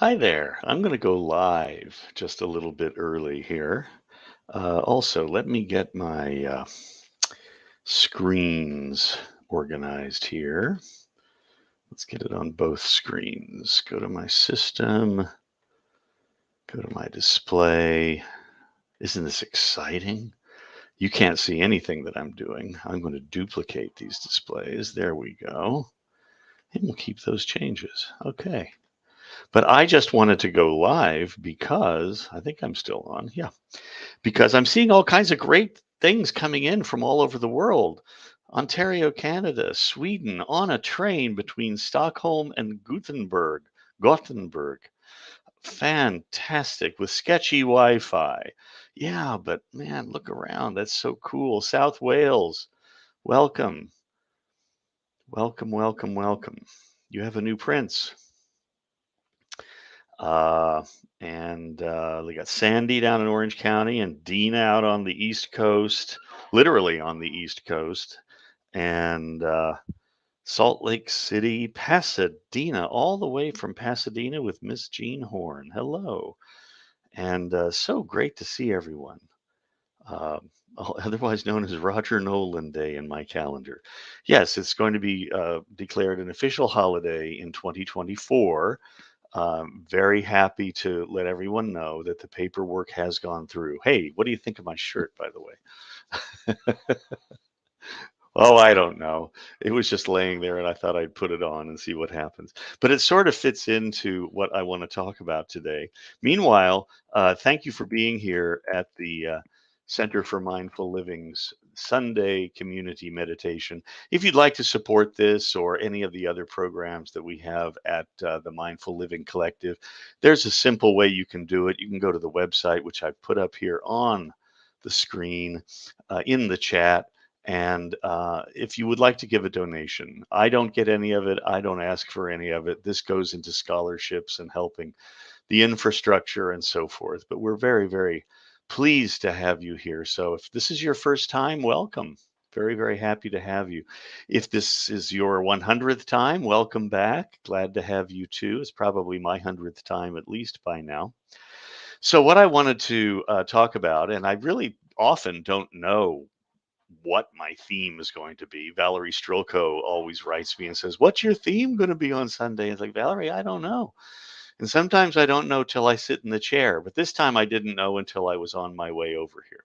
Hi there. I'm going to go live just a little bit early here. Also, let me get my screens organized here. Let's get it on both screens. Go to my system, go to my display. Isn't this exciting? You can't see anything that I'm doing. I'm going to duplicate these displays. There we go. And we'll keep those changes. Okay. But I just wanted to go live because I think I'm still on. Yeah. Because I'm seeing all kinds of great things coming in from all over the world. Ontario, Canada, Sweden, on a train between Stockholm and Gothenburg. Fantastic with sketchy Wi Fi. Yeah, but man, look around. That's so cool. South Wales, welcome, welcome, welcome, welcome. You have a new prince. Uh, and we got Sandy down in Orange County and Dina out on the East Coast, literally on the East Coast, and Salt Lake City, Pasadena, all the way from Pasadena with Miss Jean Horn. Hello. And so great to see everyone. Uh, Otherwise known as Roger Nolan Day in my calendar. Yes, it's going to be declared an official holiday in 2024. Very happy to let everyone know that the paperwork has gone through. Hey, what do you think of my shirt, by the way? Oh, I don't know. It was just laying there, and I thought I'd put it on and see what happens. But it sort of fits into what I want to talk about today. Meanwhile, thank you for being here at the Center for Mindful Living's Sunday Community Meditation. If you'd like to support this or any of the other programs that we have at the Mindful Living Collective, there's a simple way you can do it. You can go to the website, which I've put up here on the screen in the chat. And if you would like to give a donation, I don't get any of it. I don't ask for any of it. This goes into scholarships and helping the infrastructure and so forth. But we're very, very pleased to have you here. So if this is your first time, welcome. Very, very happy to have you. If this is your 100th time, welcome back. Glad to have you too. It's probably my 100th time at least by now. So, what I wanted to talk about, and I really often don't know what my theme is going to be. Valerie Strilko always writes me and says, "What's your theme going to be on Sunday?" It's like, Valerie, I don't know. And sometimes I don't know till I sit in the chair. But this time I didn't know until I was on my way over here.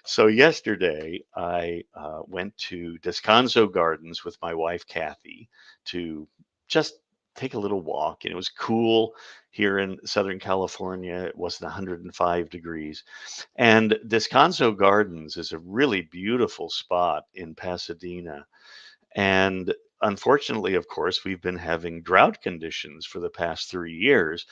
So yesterday I went to Descanso Gardens with my wife, Kathy, to just take a little walk. And it was cool here in Southern California. It wasn't 105 degrees. And Descanso Gardens is a really beautiful spot in Pasadena. And unfortunately, of course, we've been having drought conditions for the past 3 years.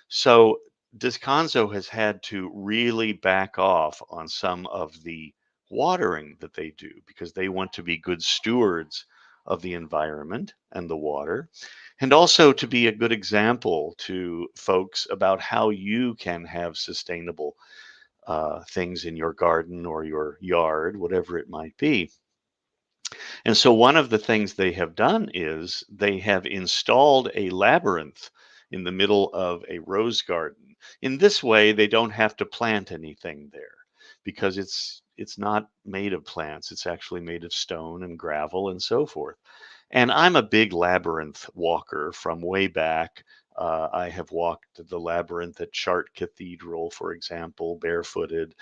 So Descanso has had to really back off on some of the watering that they do because they want to be good stewards of the environment and the water, and also to be a good example to folks about how you can have sustainable things in your garden or your yard, whatever it might be. And so one of the things they have done is they have installed a labyrinth in the middle of a rose garden. In this way, they don't have to plant anything there because it's not made of plants. It's actually made of stone and gravel and so forth. And I'm a big labyrinth walker from way back. I have walked the labyrinth at Chartres Cathedral, for example, barefooted.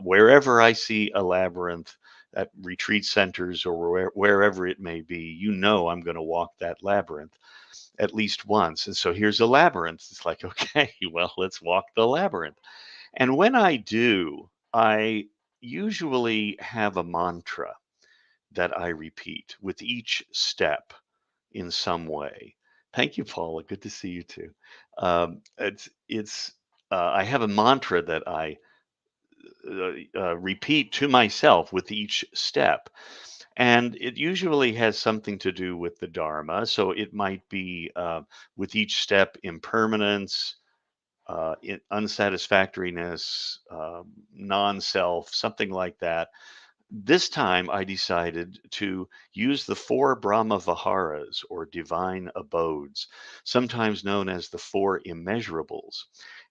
Wherever I see a labyrinth at retreat centers or wherever it may be, I'm going to walk that labyrinth at least once. And so here's a labyrinth. It's like, okay, well, let's walk the labyrinth. And when I do, I usually have a mantra that I repeat with each step in some way. Thank you, Paula. Good to see you too. It's I have a mantra that I repeat to myself with each step, and it usually has something to do with the Dharma. So it might be with each step impermanence, unsatisfactoriness, non-self, something like that. This time I decided to use the four Brahma Viharas, or divine abodes, sometimes known as the four immeasurables.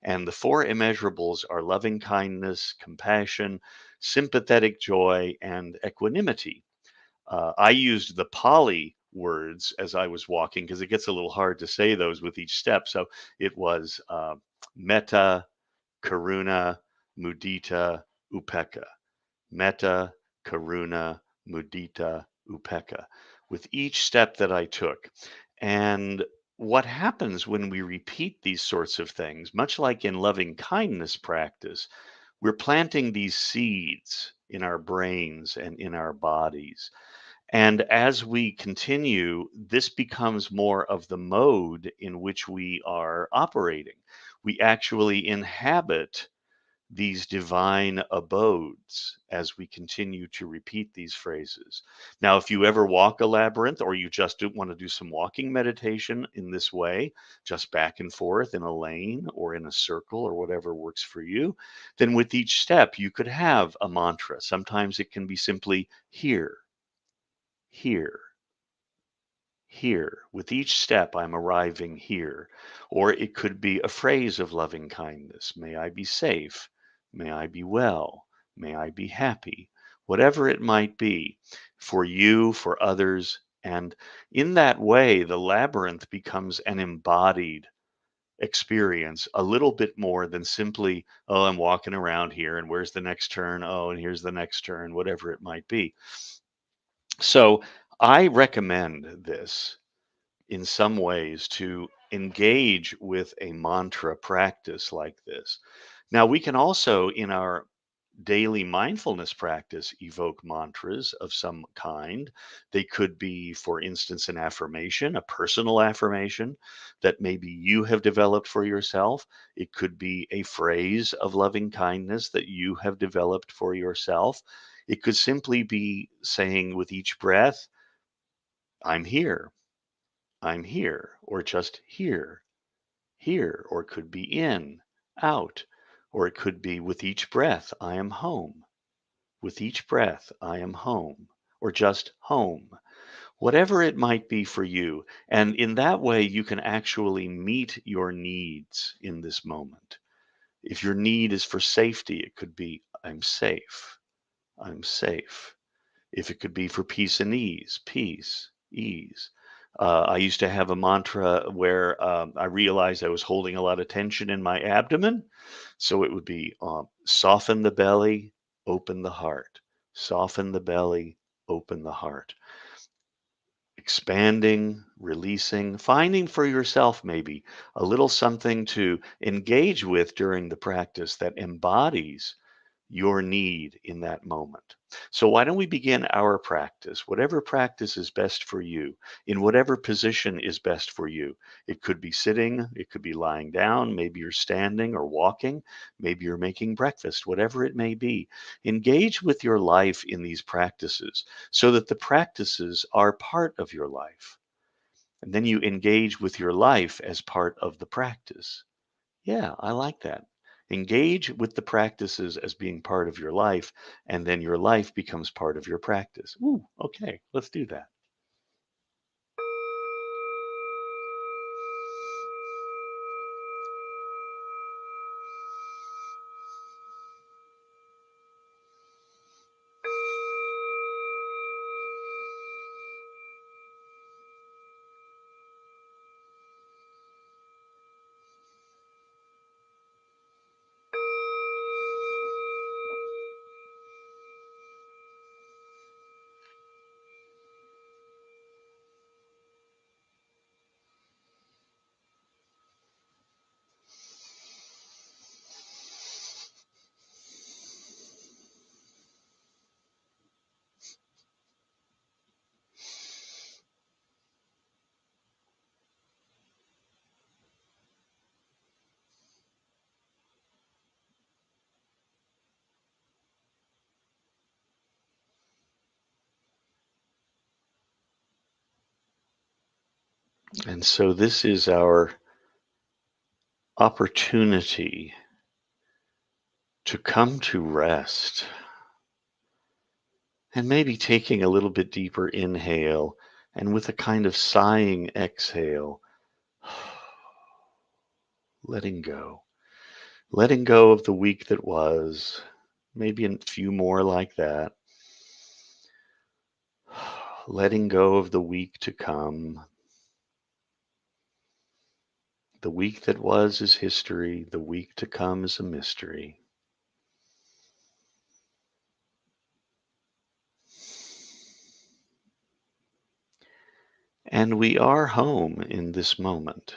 And the four immeasurables are loving kindness, compassion, sympathetic joy, and equanimity. I used the Pali words as I was walking because it gets a little hard to say those with each step. So it was metta, karuna, mudita, upekkha. Metta, karuna, mudita, upekkha, with each step that I took. And what happens when we repeat these sorts of things, much like in loving kindness practice, we're planting these seeds in our brains and in our bodies. And as we continue, this becomes more of the mode in which we are operating. We actually inhabit these divine abodes as we continue to repeat these phrases. Now, if you ever walk a labyrinth, or you just want to do some walking meditation in this way, just back and forth in a lane or in a circle or whatever works for you, then with each step you could have a mantra. Sometimes it can be simply here, here, here. With each step, I'm arriving here. Or it could be a phrase of loving kindness. May I be safe. May I be well. May I be happy. Whatever it might be for you, for others. And in that way, the labyrinth becomes an embodied experience, a little bit more than simply, oh, I'm walking around here and where's the next turn? Oh, and here's the next turn, whatever it might be. So I recommend this in some ways to engage with a mantra practice like this. Now, we can also, in our daily mindfulness practice, evoke mantras of some kind. They could be, for instance, an affirmation, a personal affirmation that maybe you have developed for yourself. It could be a phrase of loving kindness that you have developed for yourself. It could simply be saying with each breath, I'm here. I'm here, or just here, here, or it could be in, out, or it could be with each breath, I am home. With each breath, I am home, or just home, whatever it might be for you. And in that way, you can actually meet your needs in this moment. If your need is for safety, it could be, I'm safe, I'm safe. If it could be for peace and ease, peace, ease. I used to have a mantra where I realized I was holding a lot of tension in my abdomen. So it would be soften the belly, open the heart. Soften the belly, open the heart. Expanding, releasing, finding for yourself maybe a little something to engage with during the practice that embodies your need in that moment. So, why don't we begin our practice? Whatever practice is best for you, in whatever position is best for you. It could be sitting, it could be lying down, maybe you're standing or walking, maybe you're making breakfast, whatever it may be. Engage with your life in these practices so that the practices are part of your life. And then you engage with your life as part of the practice. Yeah, I like that. Engage with the practices as being part of your life, and then your life becomes part of your practice. Ooh, okay, let's do that. And so this is our opportunity to come to rest, And maybe taking a little bit deeper inhale and with a kind of sighing exhale, letting go. Letting go of the week that was, maybe a few more like that. Letting go of the week to come. The week that was is history. The week to come is a mystery. And we are home in this moment.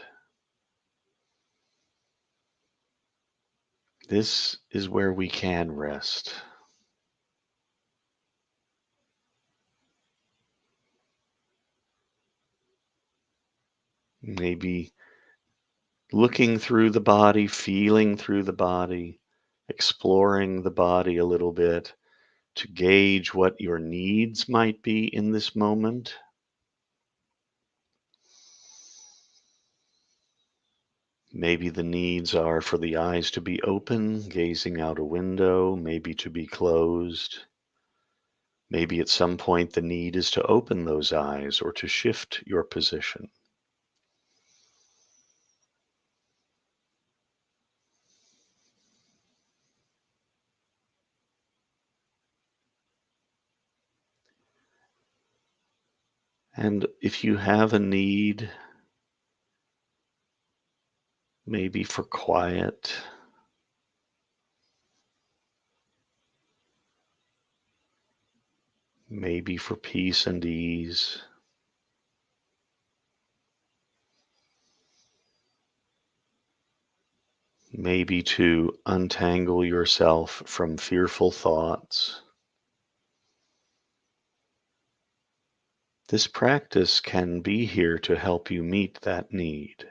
This is where we can rest. Maybe looking through the body, feeling through the body, exploring the body a little bit to gauge what your needs might be in this moment. Maybe the needs are for the eyes to be open, gazing out a window, maybe to be closed. Maybe at some point the need is to open those eyes or to shift your position. And if you have a need, maybe for quiet, maybe for peace and ease, maybe to untangle yourself from fearful thoughts, this practice can be here to help you meet that need.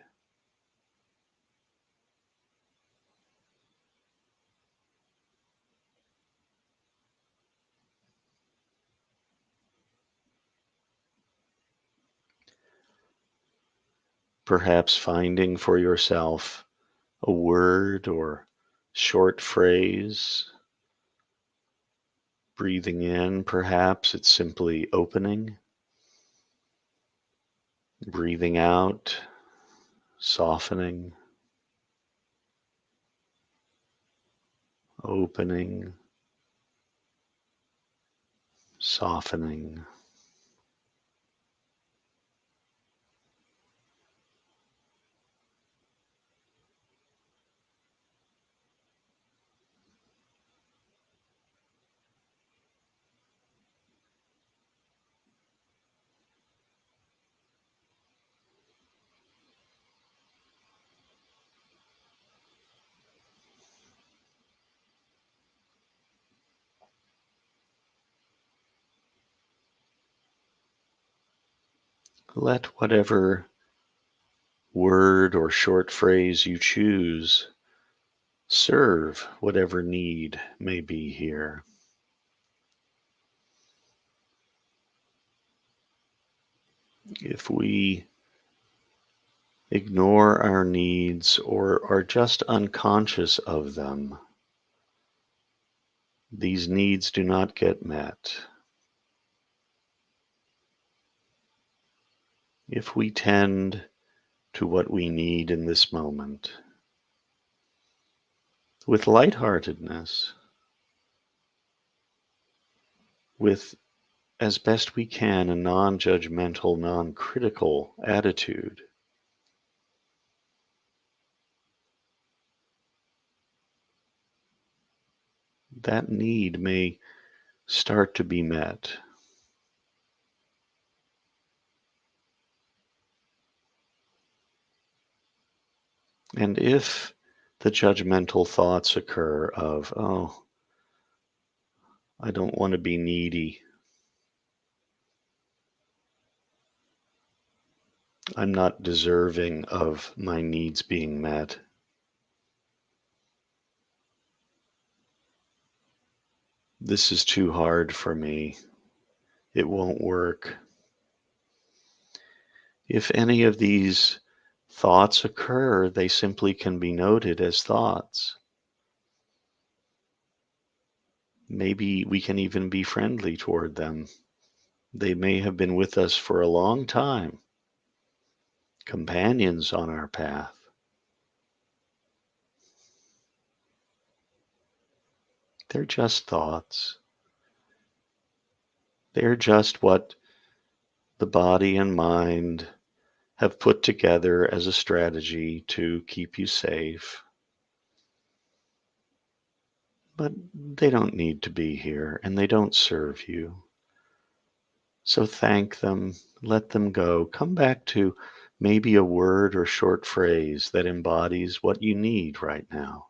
Perhaps finding for yourself a word or short phrase. Breathing in, perhaps it's simply opening. Breathing out, softening, opening, softening. Let whatever word or short phrase you choose serve whatever need may be here. If we ignore our needs or are just unconscious of them, these needs do not get met. If we tend to what we need in this moment with lightheartedness, with as best we can a non-judgmental, non-critical attitude, that need may start to be met. And if the judgmental thoughts occur of, oh, I don't want to be needy, I'm not deserving of my needs being met, this is too hard for me, it won't work. If any of these thoughts occur, they simply can be noted as thoughts. Maybe we can even be friendly toward them. They may have been with us for a long time, companions on our path. They're just thoughts. They're just what the body and mind have put together as a strategy to keep you safe. But they don't need to be here and they don't serve you. So thank them, let them go. Come back to maybe a word or short phrase that embodies what you need right now.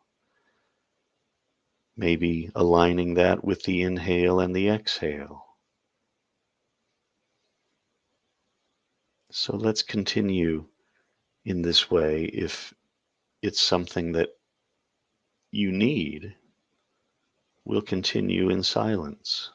Maybe aligning that with the inhale and the exhale. So let's continue in this way if it's something that you need. We'll continue in silence.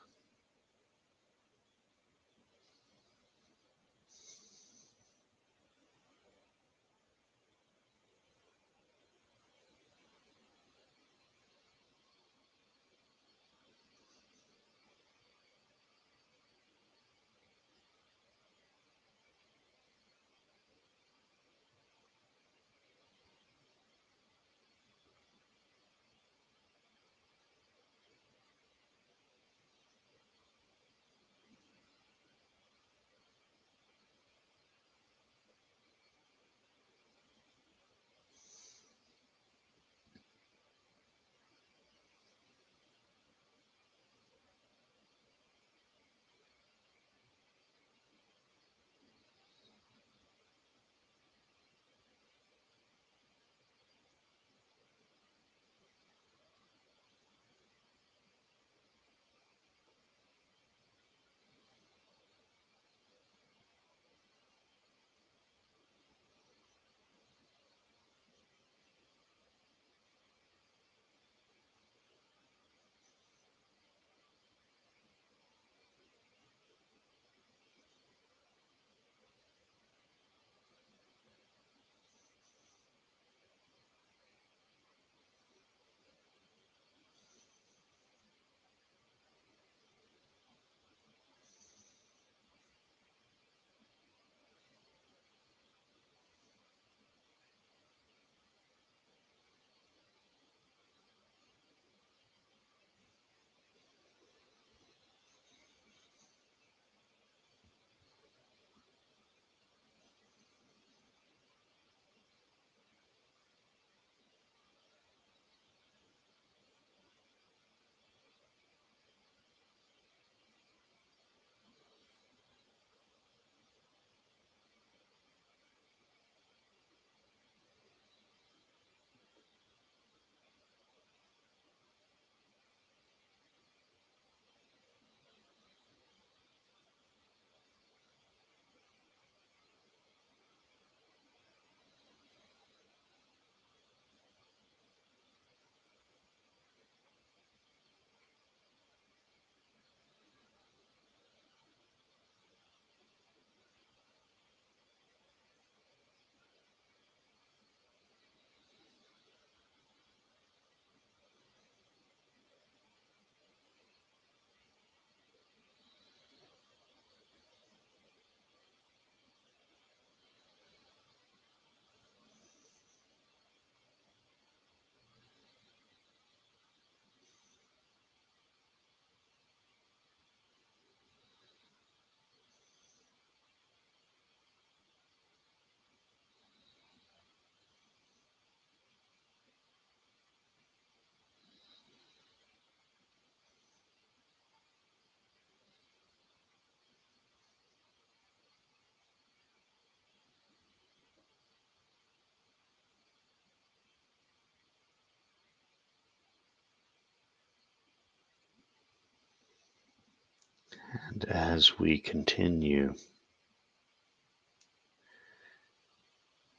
And as we continue,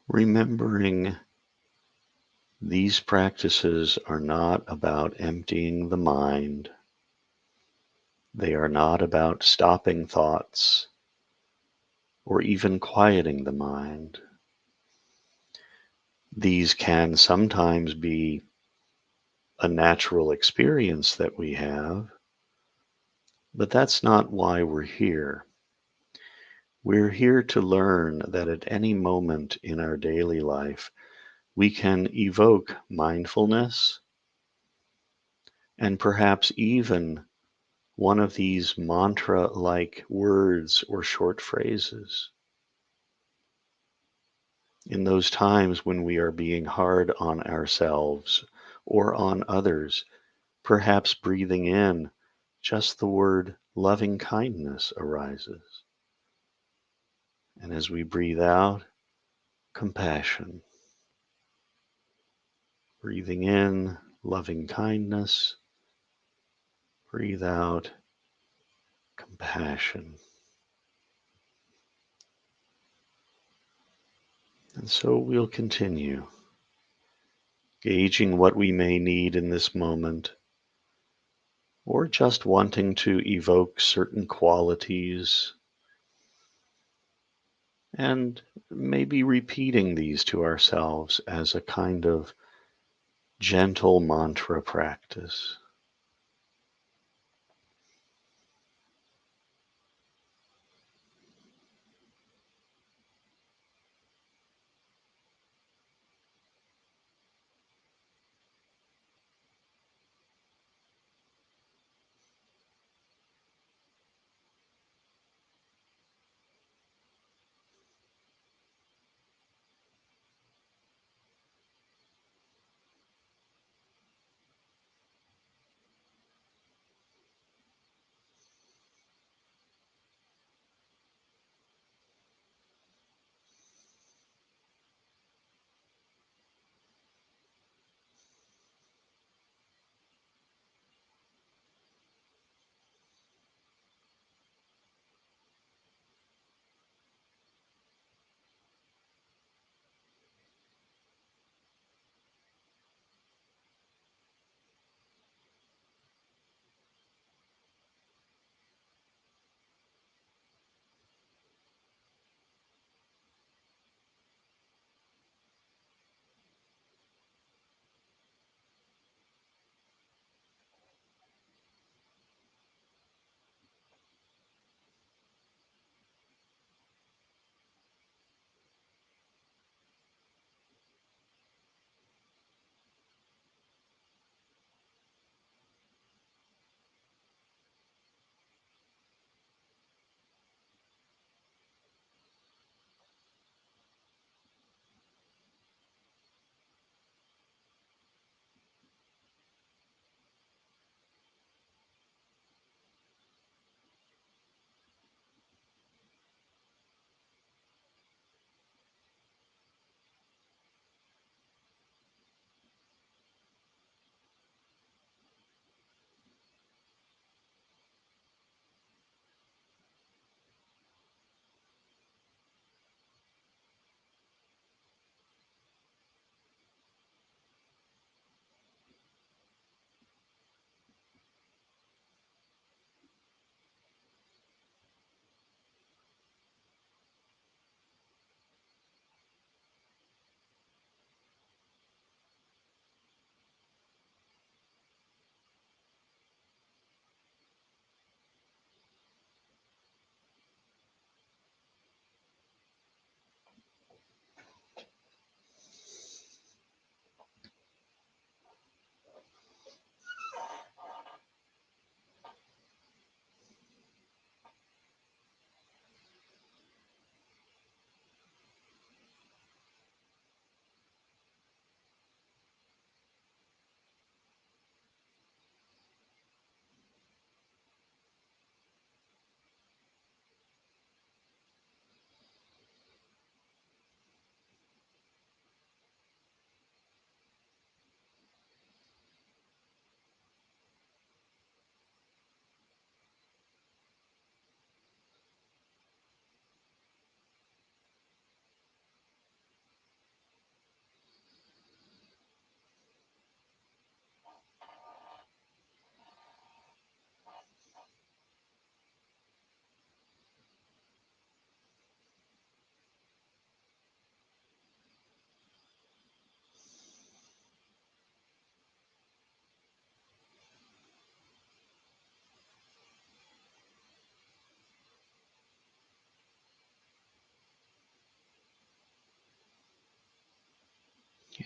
remembering these practices are not about emptying the mind. They are not about stopping thoughts or even quieting the mind. These can sometimes be a natural experience that we have, But that's not why we're here. We're here to learn that at any moment in our daily life, we can evoke mindfulness and perhaps even one of these mantra like words or short phrases. In those times when we are being hard on ourselves or on others, perhaps breathing in just the word loving kindness arises. And as we breathe out, compassion. Breathing in loving kindness, breathe out compassion. And so we'll continue gauging what we may need in this moment, or just wanting to evoke certain qualities, and maybe repeating these to ourselves as a kind of gentle mantra practice.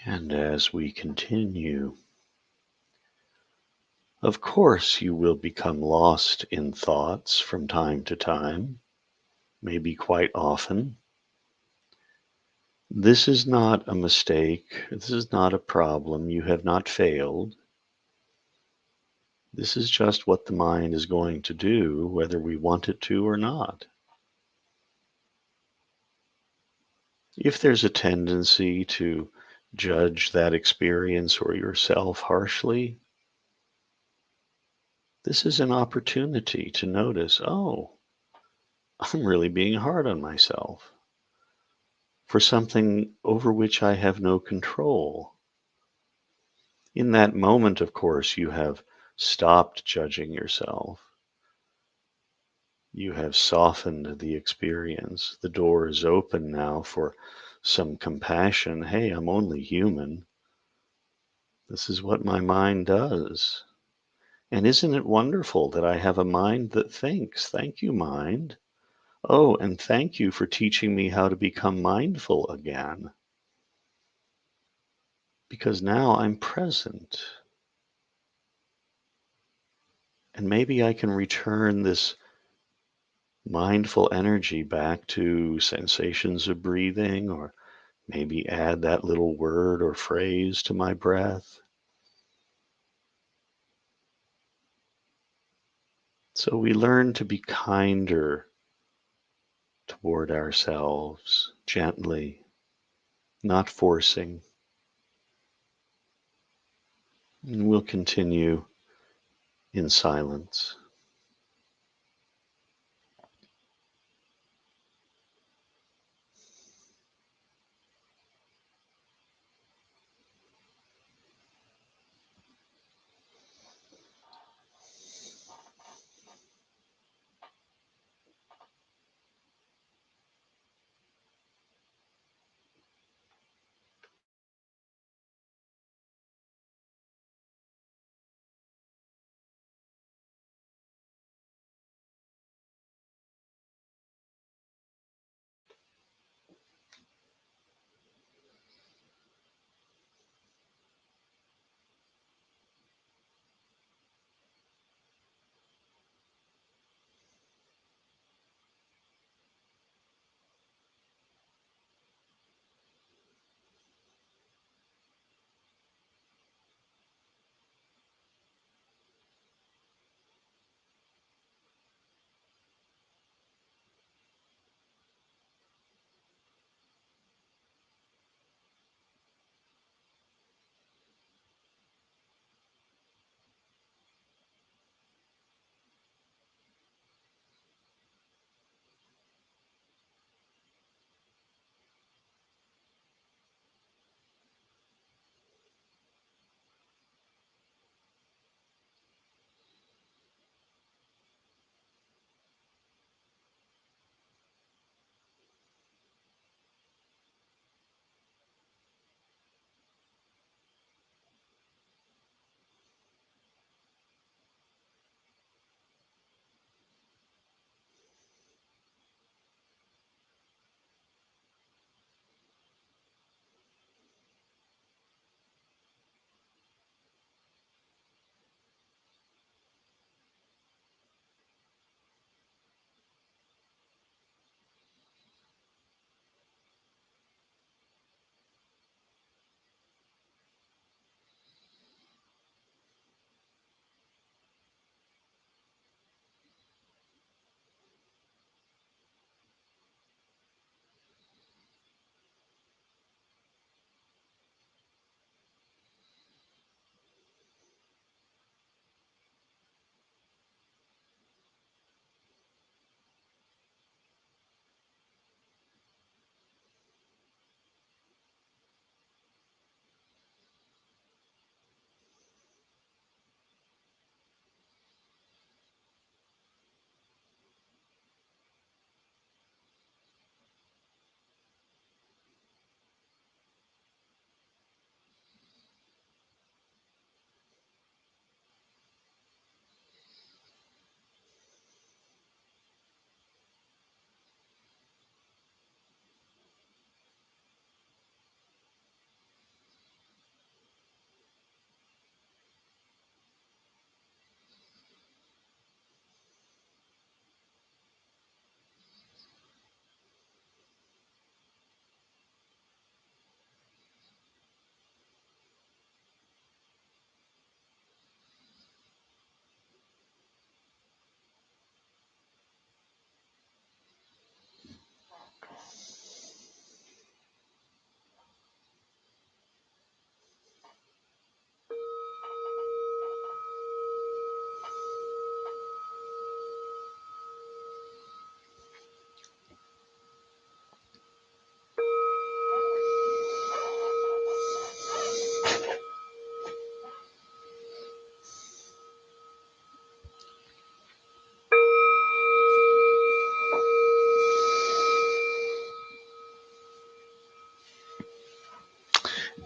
And as we continue, of course, you will become lost in thoughts from time to time, maybe quite often. This is not a mistake. This is not a problem. You have not failed. This is just what the mind is going to do, whether we want it to or not. If there's a tendency to judge that experience or yourself harshly, this is an opportunity to notice, oh, I'm really being hard on myself for something over which I have no control. In that moment, of course, you have stopped judging yourself. You have softened the experience. The door is open now for some compassion. Hey, I'm only human. This is what my mind does. And isn't it wonderful that I have a mind that thinks? Thank you, mind. Oh, and thank you for teaching me how to become mindful again. Because now I'm present. And maybe I can return this mindful energy back to sensations of breathing, or maybe add that little word or phrase to my breath. So we learn to be kinder toward ourselves, gently, not forcing. And we'll continue in silence.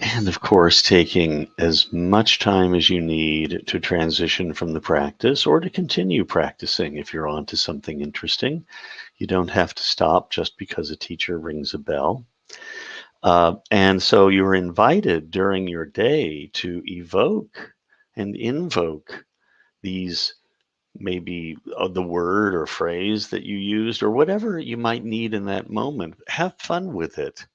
And of course, taking as much time as you need to transition from the practice or to continue practicing if you're on to something interesting. You don't have to stop just because a teacher rings a bell. And so you're invited during your day to evoke and invoke these, maybe the word or phrase that you used or whatever you might need in that moment. Have fun with it.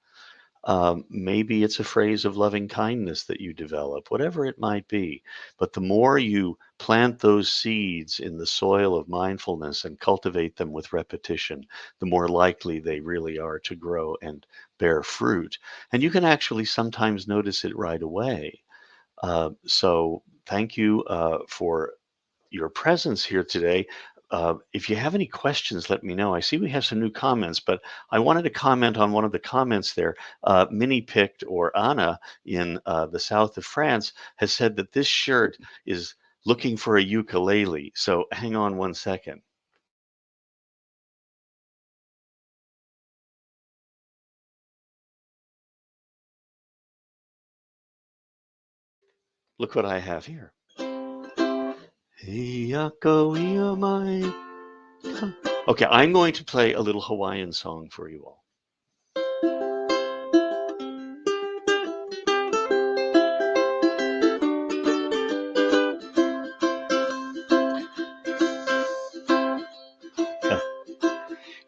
Maybe it's a phrase of loving kindness that you develop, whatever it might be. But the more you plant those seeds in the soil of mindfulness and cultivate them with repetition, the more likely they really are to grow and bear fruit. And you can actually sometimes notice it right away. So thank you for your presence here today. If you have any questions, let me know. I see we have some new comments, but I wanted to comment on one of the comments there. Minnie picked, or Anna in the south of France, has said that this shirt is looking for a ukulele. So hang on one second. Look what I have here. Hey, my. Okay, I'm going to play a little Hawaiian song for you all.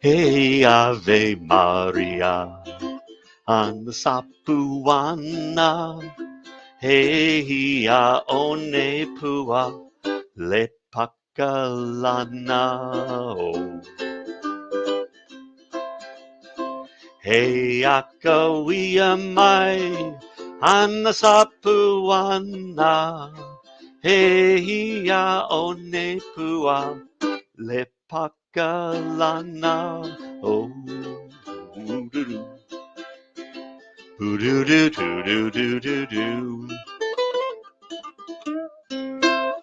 Hey, Ave Maria, on the Sapuana. Hey, a one pua, le pakalana. Oh. Hey, akawia mai, on the Sapuana. Hey, a one pua, le pakalana. Oh. Doo-doo-doo. Doo-doo-doo-doo-doo-doo-doo.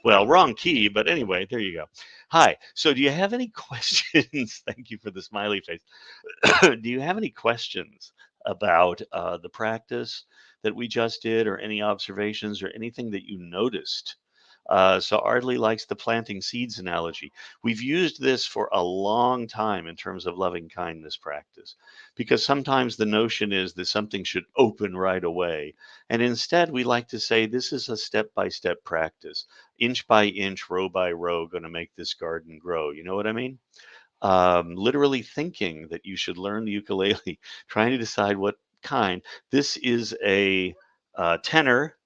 Well, wrong key, but anyway, there you go. Hi. So, do you have any questions? Thank you for the smiley face. Do you have any questions about the practice that we just did, or any observations, or anything that you noticed? So Ardley likes the planting seeds analogy. We've used this for a long time in terms of loving kindness practice, because sometimes the notion is that something should open right away. And instead, we like to say this is a step by step practice, inch by inch, row by row, going to make this garden grow. You know what I mean? Literally thinking that you should learn the ukulele, trying to decide what kind. This is a tenor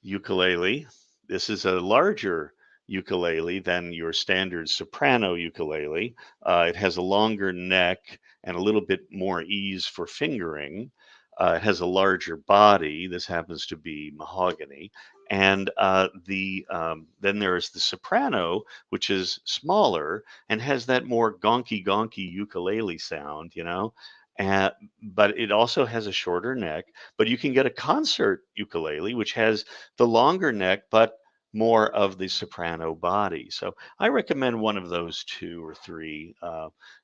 ukulele. This is a larger ukulele than your standard soprano ukulele. It has a longer neck and a little bit more ease for fingering. It has a larger body. This happens to be mahogany. And then there's the soprano, which is smaller and has that more gonky gonky ukulele sound, you know. And, but it also has a shorter neck. But you can get a concert ukulele, which has the longer neck, but more of the soprano body. So I recommend one of those two or three,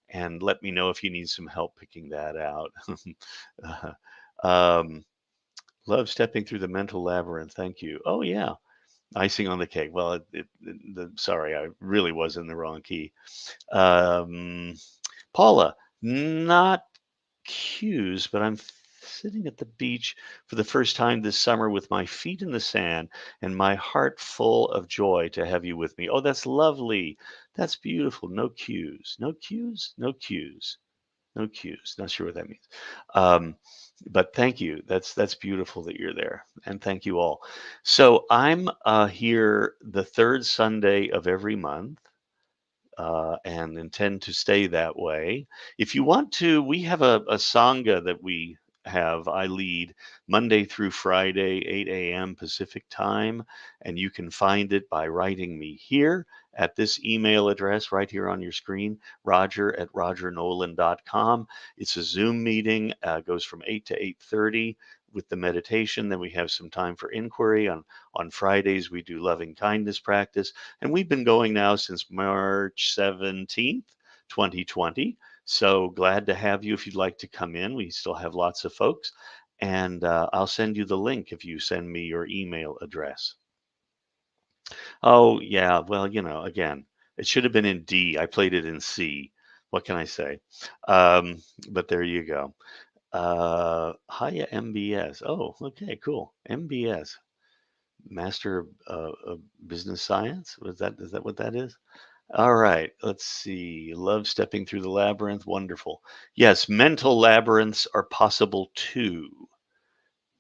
and let me know if you need some help picking that out. Uh, um, love stepping through the mental labyrinth. Thank you. Oh yeah, icing on the cake. Well, sorry, I really was in the wrong key. Um, Paula, not cues, but I'm sitting at the beach for the first time this summer with my feet in the sand and my heart full of joy to have you with me. Oh, that's lovely. That's beautiful. No cues. No cues. No cues. No cues. Not sure what that means. Um, but thank you. That's beautiful that you're there, and thank you all. So I'm here the third Sunday of every month, and intend to stay that way. If you want to, we have a Sangha that we have, I lead Monday through Friday, 8 a.m. Pacific time, and you can find it by writing me here at this email address right here on your screen, roger@rogernolan.com. It's a Zoom meeting, goes from 8 to 8:30 with the meditation. Then we have some time for inquiry. On Fridays, we do loving kindness practice. And we've been going now since March 17th, 2020. So glad to have you if you'd like to come in. We still have lots of folks. and I'll send you the link if you send me your email address. Oh, yeah. Well, again, it should have been in D. I played it in C. What can I say? Um, but there you go. Hiya MBS. Oh, okay, cool. MBS, Master of Business Science. Is that what that is? All right, let's see. Love stepping through the labyrinth. Wonderful. Yes, mental labyrinths are possible too.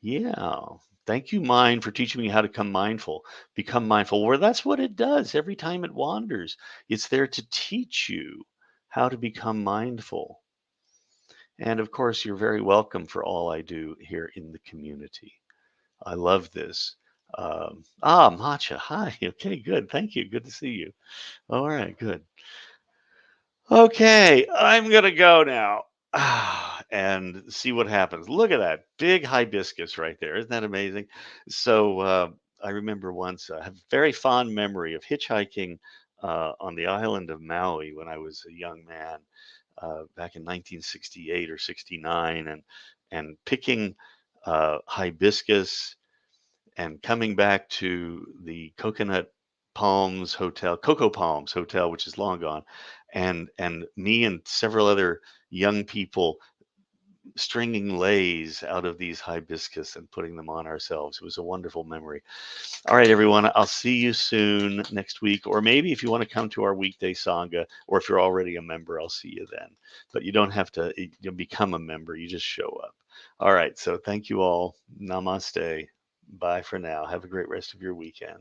Yeah. Thank you, mind, for teaching me how to become mindful. Become mindful. Well, that's what it does every time it wanders. It's there to teach you how to become mindful. And of course, you're very welcome for all I do here in the community. I love this. Matcha. Hi. Okay, good. Thank you. Good to see you. All right, good. Okay, I'm gonna go now and see what happens. Look at that big hibiscus right there. Isn't that amazing? So I remember once I have a very fond memory of hitchhiking on the island of Maui when I was a young man back in 1968 or 69, and picking hibiscus and coming back to the Cocoa Palms Hotel, which is long gone, and me and several other young people stringing lays out of these hibiscus and putting them on ourselves. It was a wonderful memory. All right, everyone, I'll see you soon next week, or maybe if you want to come to our weekday Sangha, or if you're already a member, I'll see you then. But you don't have to become a member, you just show up. All right, so thank you all. Namaste. Bye for now. Have a great rest of your weekend.